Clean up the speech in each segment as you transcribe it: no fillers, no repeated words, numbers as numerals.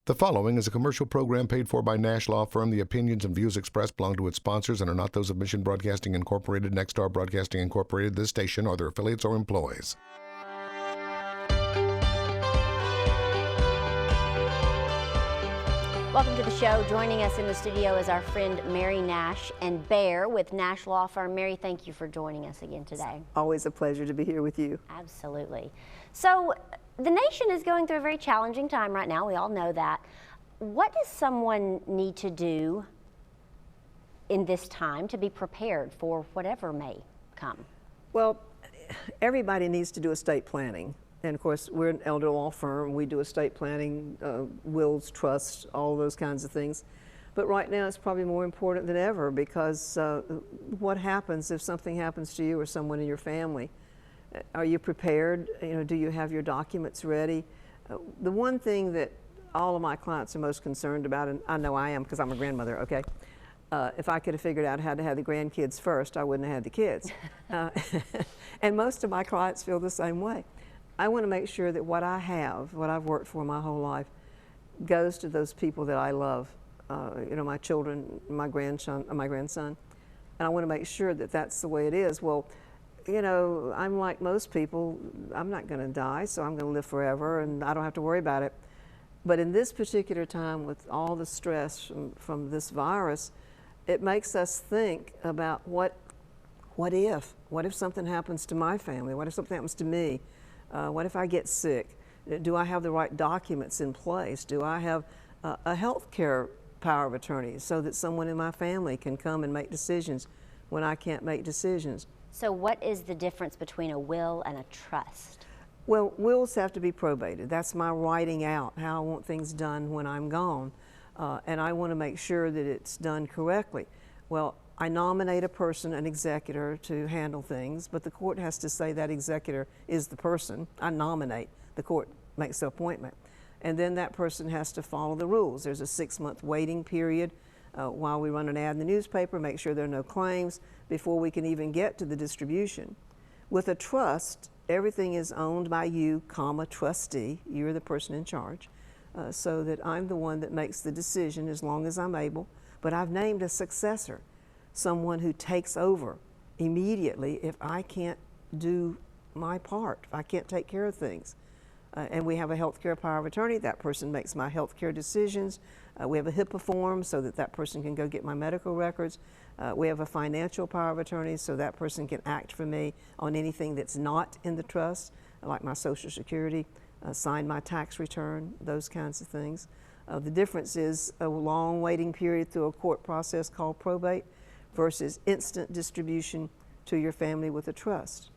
The following is a commercial program paid for by Nashlaw Firm. The opinions and views expressed belong to its sponsors and are not those of Mission Broadcasting Incorporated, Nexstar Broadcasting Incorporated, this station, or their affiliates or employees. Welcome to the show. Joining us in the studio is our friend Mary Nash and Bear with Nashlaw Firm. Mary, thank you for joining us again today. Always a pleasure to be here with you. Absolutely. So, the nation is going through a very challenging time right now. We all know that. What does someone need to do in this time to be prepared for whatever may come? Well, everybody needs to do estate planning. And of course, we're an elder law firm. We do estate planning, wills, trusts, all those kinds of things. But right now, it's probably more important than ever because what happens if something happens to you or someone in your family? Are you prepared? Do you have your documents ready? The one thing that all of my clients are most concerned about, and I know I am because I'm a grandmother, okay? If I could have figured out how to have the grandkids first, I wouldn't have had the kids. And most of my clients feel the same way. I want to make sure that what I have, what I've worked for my whole life, goes to those people that I love, my children, my grandson, and I want to make sure that that's the way it is. Well, I'm like most people, I'm not going to die, so I'm going to live forever, and I don't have to worry about it. But in this particular time, with all the stress from this virus, it makes us think about what if something happens to my family? What if something happens to me? What if I get sick? Do I have the right documents in place? Do I have a health care power of attorney so that someone in my family can come and make decisions when I can't make decisions? So what is the difference between a will and a trust? Well, wills have to be probated. That's my writing out, how I want things done when I'm gone. And I want to make sure that it's done correctly. Well, I nominate a person, an executor, to handle things, but the court has to say that executor is the person. I nominate, the court makes the appointment. And then that person has to follow the rules. There's a 6-month waiting period while we run an ad in the newspaper, make sure there are no claims before we can even get to the distribution. With a trust, everything is owned by you, trustee. You're the person in charge, so that I'm the one that makes the decision as long as I'm able. But I've named a successor, someone who takes over immediately if I can't do my part, if I can't take care of things. And we have a health care power of attorney. That person makes my health care decisions. We have a HIPAA form so that person can go get my medical records. We have a financial power of attorney so that person can act for me on anything that's not in the trust, like my Social Security, sign my tax return, those kinds of things. The difference is a long waiting period through a court process called probate versus instant distribution to your family with a trust.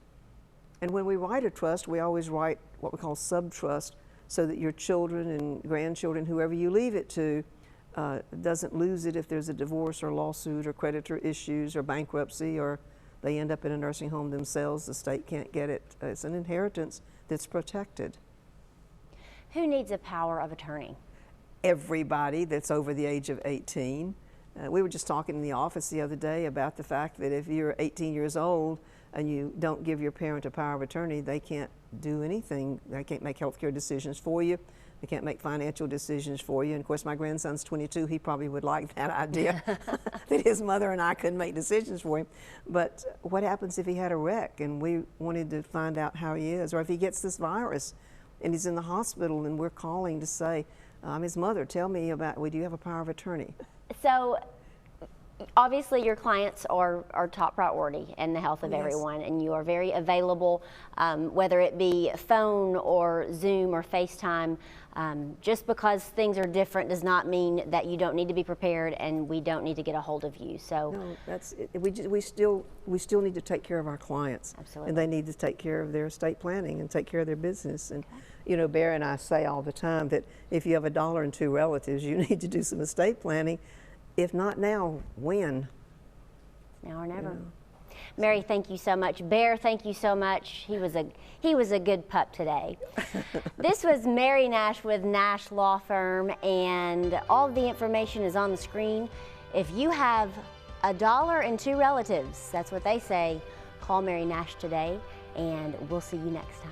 And when we write a trust, we always write what we call sub-trust so that your children and grandchildren, whoever you leave it to, doesn't lose it if there's a divorce or lawsuit or creditor issues or bankruptcy or they end up in a nursing home themselves, the state can't get it. It's an inheritance that's protected. Who needs a power of attorney? Everybody that's over the age of 18. We were just talking in the office the other day about the fact that if you're 18 years old and you don't give your parent a power of attorney, they can't do anything. They can't make health care decisions for you. They can't make financial decisions for you. And of course, my grandson's 22. He probably would like that idea that his mother and I couldn't make decisions for him. But what happens if he had a wreck and we wanted to find out how he is, or if he gets this virus and he's in the hospital and we're calling to say, I'm his mother, tell me about, do you have a power of attorney? So obviously your clients are top priority in the health of Yes. everyone, and you are very available, whether it be phone or Zoom or FaceTime. Just because things are different does not mean that you don't need to be prepared and we don't need to get a hold of you. So no, that's it. We still need to take care of our clients. Absolutely. And they need to take care of their estate planning and take care of their business. And Bear and I say all the time that if you have $1 and 2 relatives, you need to do some estate planning. If not now, when? Now or never. Mary, thank you so much. Bear, thank you so much. He was a good pup today. This was Mary Nash with Nash Law Firm, and all of the information is on the screen. If you have $1 and 2 relatives, that's what they say, call Mary Nash today, and we'll see you next time.